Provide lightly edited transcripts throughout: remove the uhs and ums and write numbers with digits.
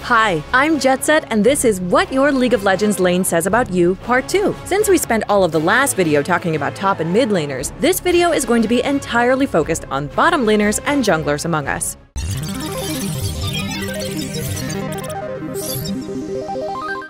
Hi, I'm Jetset, and this is What Your League of Legends Lane Says About You, Part 2. Since we spent all of the last video talking about top and mid laners, this video is going to be entirely focused on bottom laners and junglers among us.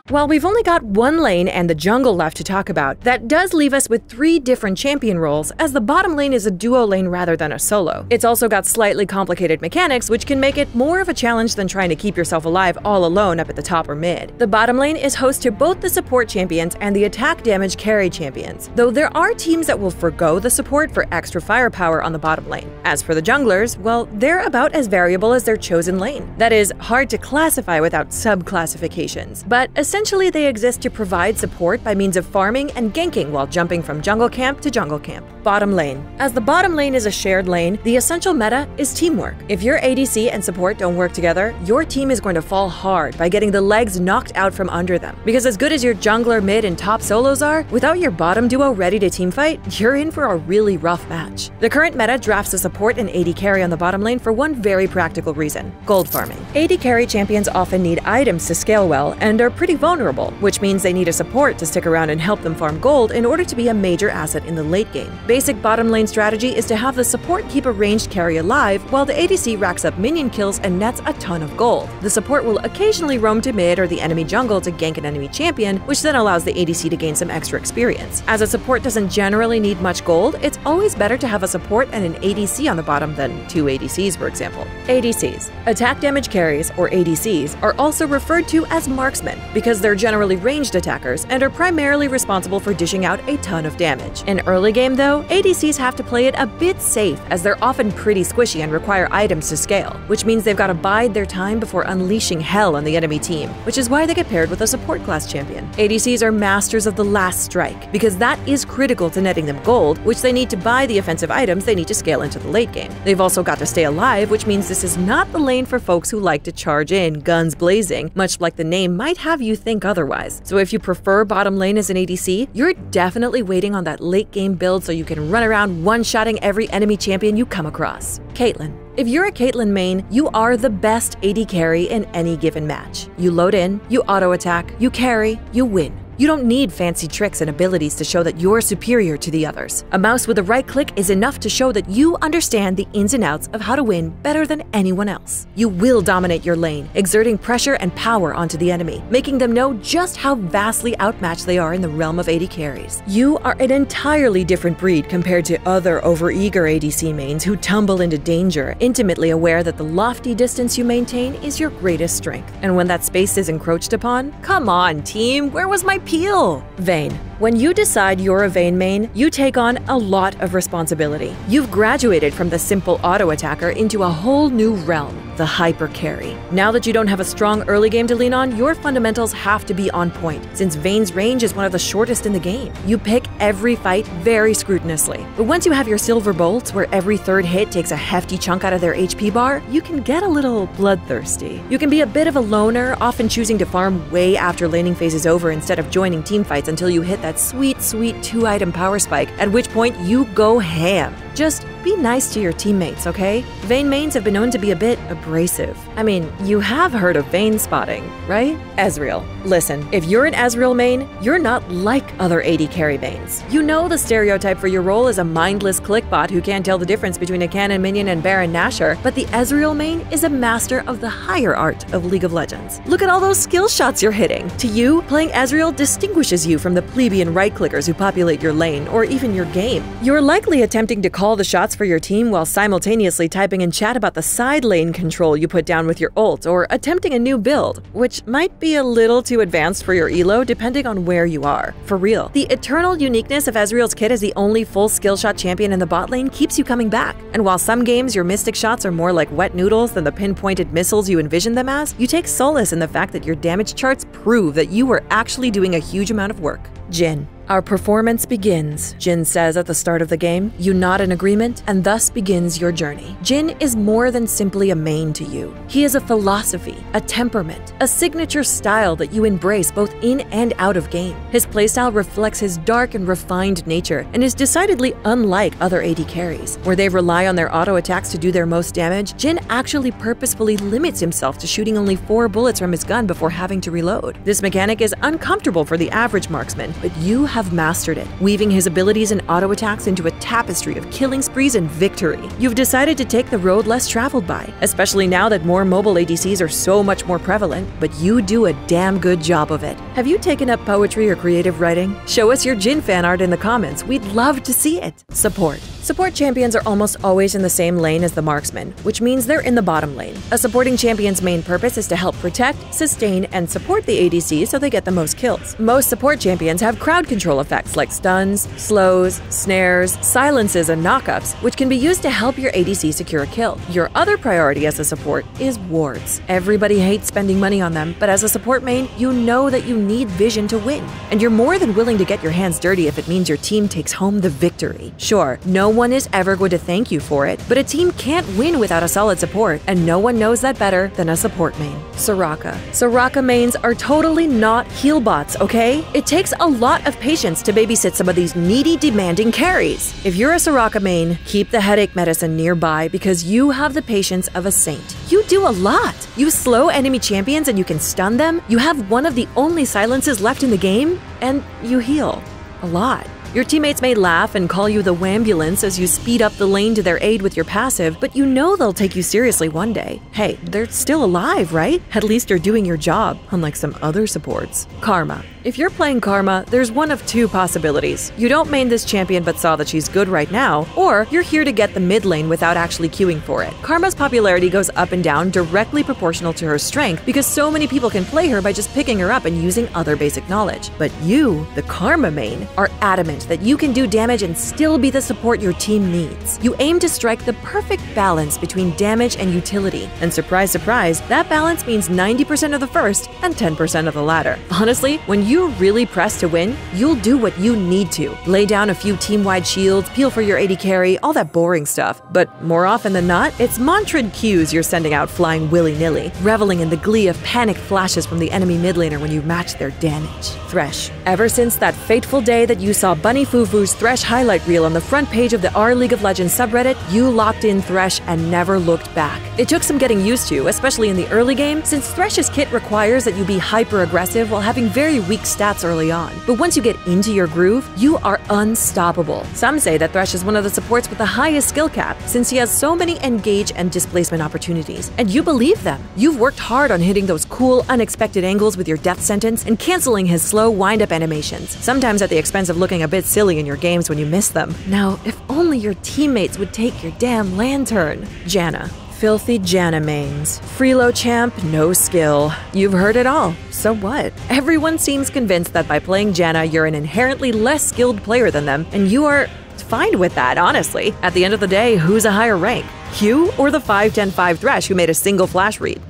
While we've only got one lane and the jungle left to talk about, that does leave us with 3 different champion roles, as the bottom lane is a duo lane rather than a solo. It's also got slightly complicated mechanics, which can make it more of a challenge than trying to keep yourself alive all alone up at the top or mid. The bottom lane is host to both the support champions and the attack damage carry champions, though there are teams that will forgo the support for extra firepower on the bottom lane. As for the junglers, well, they're about as variable as their chosen lane. That is hard to classify without sub-classifications, but essentially they exist to provide support by means of farming and ganking while jumping from jungle camp to jungle camp. Bottom lane. As the bottom lane is a shared lane, the essential meta is teamwork. If your ADC and support don't work together, your team is going to fall hard by getting the legs knocked out from under them. Because as good as your jungler, mid, and top solos are, without your bottom duo ready to teamfight, you're in for a really rough match. The current meta drafts a support and AD carry on the bottom lane for one very practical reason: gold farming. AD carry champions often need items to scale well and are pretty vulnerable, which means they need a support to stick around and help them farm gold in order to be a major asset in the late game. Basic bottom lane strategy is to have the support keep a ranged carry alive while the ADC racks up minion kills and nets a ton of gold. The support will occasionally roam to mid or the enemy jungle to gank an enemy champion, which then allows the ADC to gain some extra experience. As a support doesn't generally need much gold, it's always better to have a support and an ADC on the bottom than 2 ADCs, for example. ADCs, attack damage carries, or ADCs, are also referred to as marksmen because they're generally ranged attackers and are primarily responsible for dishing out a ton of damage. In early game though, ADCs have to play it a bit safe as they're often pretty squishy and require items to scale, which means they've got to bide their time before unleashing hell on the enemy team, which is why they get paired with a support class champion. ADCs are masters of the last strike because that is critical to netting them gold, which they need to buy the offensive items they need to scale into the late game. They've also got to stay alive, which means this is not the lane for folks who like to charge in, guns blazing, much like the name might have you think otherwise. So if you prefer bottom lane as an ADC, you're definitely waiting on that late game build so you can run around one-shotting every enemy champion you come across. Caitlyn. If you're a Caitlyn main, you are the best AD carry in any given match. You load in, you auto-attack, you carry, you win. You don't need fancy tricks and abilities to show that you're superior to the others. A mouse with a right click is enough to show that you understand the ins and outs of how to win better than anyone else. You will dominate your lane, exerting pressure and power onto the enemy, making them know just how vastly outmatched they are in the realm of AD carries. You are an entirely different breed compared to other overeager ADC mains who tumble into danger, intimately aware that the lofty distance you maintain is your greatest strength. And when that space is encroached upon, come on team, where was my peel? Vayne. When you decide you're a Vayne main, you take on a lot of responsibility. You've graduated from the simple auto-attacker into a whole new realm, the hyper carry. Now that you don't have a strong early game to lean on, your fundamentals have to be on point, since Vayne's range is one of the shortest in the game. You pick every fight very scrupulously. But once you have your silver bolts, where every third hit takes a hefty chunk out of their HP bar, you can get a little bloodthirsty. You can be a bit of a loner, often choosing to farm way after laning phase is over instead of joining teamfights until you hit that sweet 2-item power spike, at which point you go ham. Just be nice to your teammates, okay? Vayne mains have been known to be a bit abrasive. I mean, you have heard of Vayne spotting, right? Ezreal. Listen, if you're an Ezreal main, you're not like other AD carry mains. You know the stereotype for your role is a mindless clickbot who can't tell the difference between a cannon minion and Baron Nashor, but the Ezreal main is a master of the higher art of League of Legends. Look at all those skill shots you're hitting. To you, playing Ezreal distinguishes you from the plebeian right-clickers who populate your lane or even your game. You're likely attempting to call the shots for your team while simultaneously typing in chat about the side lane control you put down with your ult or attempting a new build, which might be a little too advanced for your elo depending on where you are. For real, the eternal uniqueness of Ezreal's kit as the only full skill shot champion in the bot lane keeps you coming back. And while some games your mystic shots are more like wet noodles than the pinpointed missiles you envision them as, you take solace in the fact that your damage charts prove that you were actually doing a huge amount of work. Jhin. Our performance begins, Jhin says at the start of the game. You nod in agreement, and thus begins your journey. Jhin is more than simply a main to you. He is a philosophy, a temperament, a signature style that you embrace both in and out of game. His playstyle reflects his dark and refined nature and is decidedly unlike other AD carries. Where they rely on their auto attacks to do their most damage, Jhin actually purposefully limits himself to shooting only 4 bullets from his gun before having to reload. This mechanic is uncomfortable for the average marksman, but you have mastered it, weaving his abilities and auto attacks into a tapestry of killing sprees and victory. You've decided to take the road less traveled by, especially now that more mobile ADCs are so much more prevalent, but you do a damn good job of it. Have you taken up poetry or creative writing? Show us your Jhin fan art in the comments. We'd love to see it. Support. Support champions are almost always in the same lane as the marksman, which means they're in the bottom lane. A supporting champion's main purpose is to help protect, sustain, and support the ADC so they get the most kills. Most support champions have crowd control effects like stuns, slows, snares, silences, and knockups, which can be used to help your ADC secure a kill. Your other priority as a support is wards. Everybody hates spending money on them, but as a support main, you know that you need vision to win, and you're more than willing to get your hands dirty if it means your team takes home the victory. Sure, no one is ever going to thank you for it, but a team can't win without a solid support, and no one knows that better than a support main. Soraka. Soraka mains are totally not heal bots, okay? It takes a lot of patience to babysit some of these needy, demanding carries. If you're a Soraka main, keep the headache medicine nearby because you have the patience of a saint. You do a lot. You slow enemy champions and you can stun them. You have one of the only silences left in the game, and you heal. A lot. Your teammates may laugh and call you the Wambulance as you speed up the lane to their aid with your passive, but you know they'll take you seriously one day. Hey, they're still alive, right? At least you're doing your job, unlike some other supports. Karma. If you're playing Karma, there's one of 2 possibilities. You don't main this champion but saw that she's good right now, or you're here to get the mid lane without actually queuing for it. Karma's popularity goes up and down directly proportional to her strength because so many people can play her by just picking her up and using other basic knowledge. But you, the Karma main, are adamant that you can do damage and still be the support your team needs. You aim to strike the perfect balance between damage and utility. And surprise, surprise, that balance means 90% of the first and 10% of the latter. Honestly, when you're really pressed to win, you'll do what you need to. Lay down a few team-wide shields, peel for your AD carry, all that boring stuff. But more often than not, it's mantraed Qs you're sending out flying willy-nilly, reveling in the glee of panicked flashes from the enemy mid laner when you match their damage. Thresh. Ever since that fateful day that you saw Bunny Fufu's Thresh highlight reel on the front page of the R League of Legends subreddit, you locked in Thresh and never looked back. It took some getting used to, especially in the early game, since Thresh's kit requires that you be hyper-aggressive while having very weak stats early on. But once you get into your groove, you are unstoppable. Some say that Thresh is one of the supports with the highest skill cap, since he has so many engage and displacement opportunities. And you believe them. You've worked hard on hitting those cool, unexpected angles with your death sentence and canceling his slow wind-up animations, sometimes at the expense of looking a bit silly in your games when you miss them. Now, if only your teammates would take your damn lantern. Janna. Filthy Janna mains. Freelo champ, no skill. You've heard it all. So what? Everyone seems convinced that by playing Janna, you're an inherently less skilled player than them, and you are fine with that, honestly. At the end of the day, who's a higher rank? You or the 5-10-5 Thresh who made a single flash read?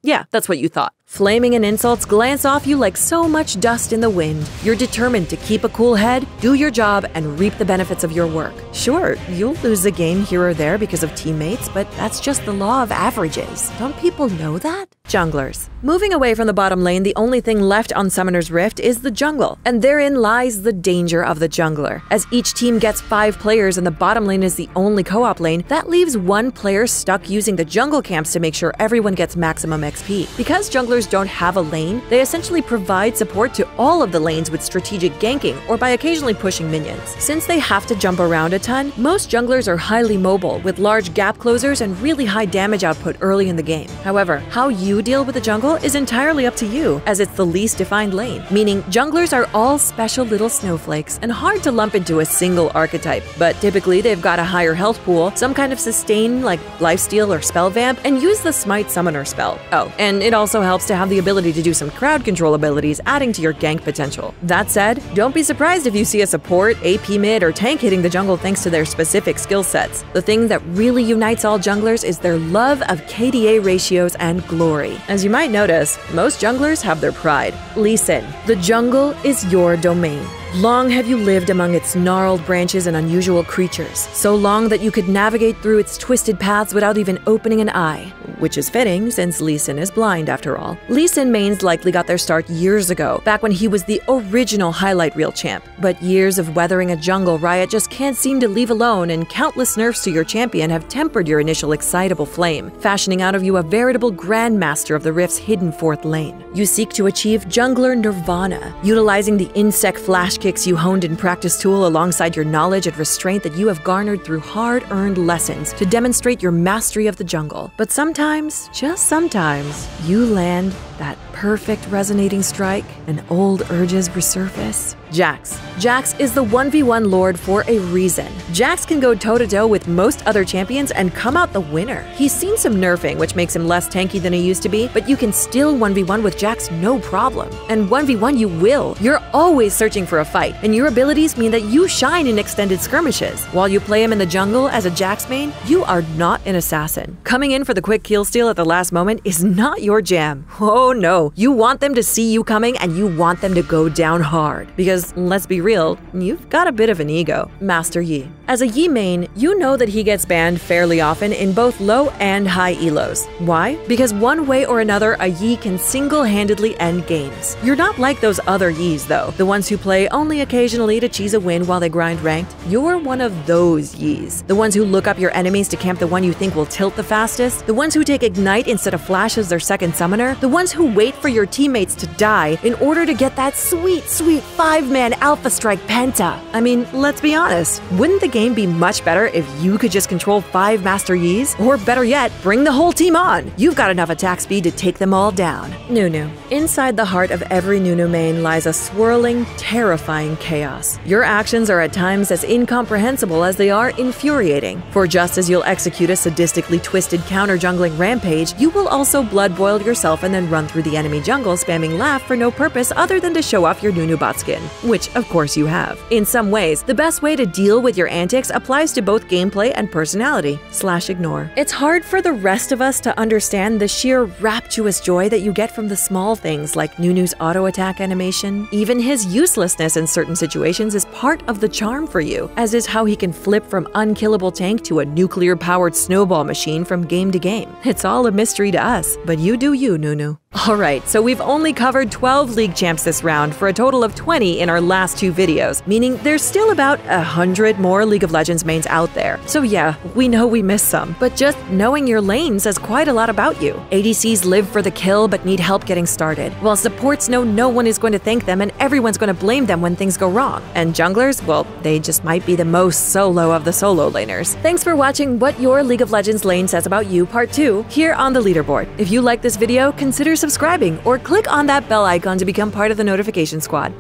Yeah, that's what you thought. Flaming and insults glance off you like so much dust in the wind. You're determined to keep a cool head, do your job, and reap the benefits of your work. Sure, you'll lose a game here or there because of teammates, but that's just the law of averages. Don't people know that? Junglers. Moving away from the bottom lane, the only thing left on Summoner's Rift is the jungle, and therein lies the danger of the jungler. As each team gets 5 players and the bottom lane is the only co-op lane, that leaves one player stuck using the jungle camps to make sure everyone gets maximum XP. Because junglers don't have a lane, they essentially provide support to all of the lanes with strategic ganking or by occasionally pushing minions. Since they have to jump around a ton, most junglers are highly mobile with large gap closers and really high damage output early in the game. However, how you deal with the jungle is entirely up to you, as it's the least defined lane, meaning junglers are all special little snowflakes and hard to lump into a single archetype, but typically they've got a higher health pool, some kind of sustain like lifesteal or spell vamp, and use the smite summoner spell. Oh, and it also helps teammates to have the ability to do some crowd control abilities, adding to your gank potential. That said, don't be surprised if you see a support, AP mid, or tank hitting the jungle thanks to their specific skill sets. The thing that really unites all junglers is their love of KDA ratios and glory. As you might notice, most junglers have their pride. Listen, the jungle is your domain. Long have you lived among its gnarled branches and unusual creatures, so long that you could navigate through its twisted paths without even opening an eye. Which is fitting, since Lee Sin is blind after all. Lee Sin mains likely got their start years ago, back when he was the original highlight reel champ. But years of weathering a jungle riot just can't seem to leave alone, and countless nerfs to your champion have tempered your initial excitable flame, fashioning out of you a veritable grandmaster of the Rift's hidden fourth lane. You seek to achieve jungler nirvana, utilizing the insect flash kicks you honed in practice tool alongside your knowledge and restraint that you have garnered through hard-earned lessons to demonstrate your mastery of the jungle. But sometimes, just sometimes, you land that perfect resonating strike and old urges resurface. Jax. Jax is the 1v1 lord for a reason. Jax can go toe-to-toe with most other champions and come out the winner. He's seen some nerfing, which makes him less tanky than he used to be, but you can still 1v1 with Jax no problem. And 1v1 you will. You're always searching for a fight, and your abilities mean that you shine in extended skirmishes. While you play him in the jungle as a Jax main, you are not an assassin. Coming in for the quick kill steal at the last moment is not your jam. Oh no, you want them to see you coming and you want them to go down hard. Because let's be real, you've got a bit of an ego. Master Yi. As a Yi main, you know that he gets banned fairly often in both low and high elos. Why? Because one way or another, a Yi can single-handedly end games. You're not like those other Yis though, the ones who play only occasionally to cheese a win while they grind ranked. You're one of those Yis. The ones who look up your enemies to camp the one you think will tilt the fastest, the ones who take Ignite instead of Flash as their second summoner, the ones who wait for your teammates to die in order to get that sweet 5-man Alpha Strike Penta. I mean, let's be honest, wouldn't the game be much better if you could just control 5 Master Yis? Or better yet, bring the whole team on! You've got enough attack speed to take them all down. Nunu. Inside the heart of every Nunu main lies a swirling, terrifying chaos. Your actions are at times as incomprehensible as they are infuriating. For just as you'll execute a sadistically twisted counter-jungling rampage, you will also blood boil yourself and then run through the enemy jungle spamming laugh for no purpose other than to show off your Nunu bot skin, which of course you have. In some ways, the best way to deal with your antics applies to both gameplay and personality / ignore. It's hard for the rest of us to understand the sheer rapturous joy that you get from the small things like Nunu's auto attack animation. Even his uselessness in certain situations is part of the charm for you, as is how he can flip from unkillable tank to a nuclear-powered snowball machine from game to game. It's all a mystery to us, but you do you, Nunu. Alright, so we've only covered 12 League Champs this round for a total of 20 in our last 2 videos, meaning there's still about 100 more League of Legends mains out there. So yeah, we know we missed some, but just knowing your lane says quite a lot about you. ADCs live for the kill but need help getting started, while supports know no one is going to thank them and everyone's going to blame them when things go wrong. And junglers, well, they just might be the most solo of the solo laners. Thanks for watching What Your League of Legends Lane Says About You Part 2 here on the leaderboard. If you like this video, consider subscribing or click on that bell icon to become part of the notification squad.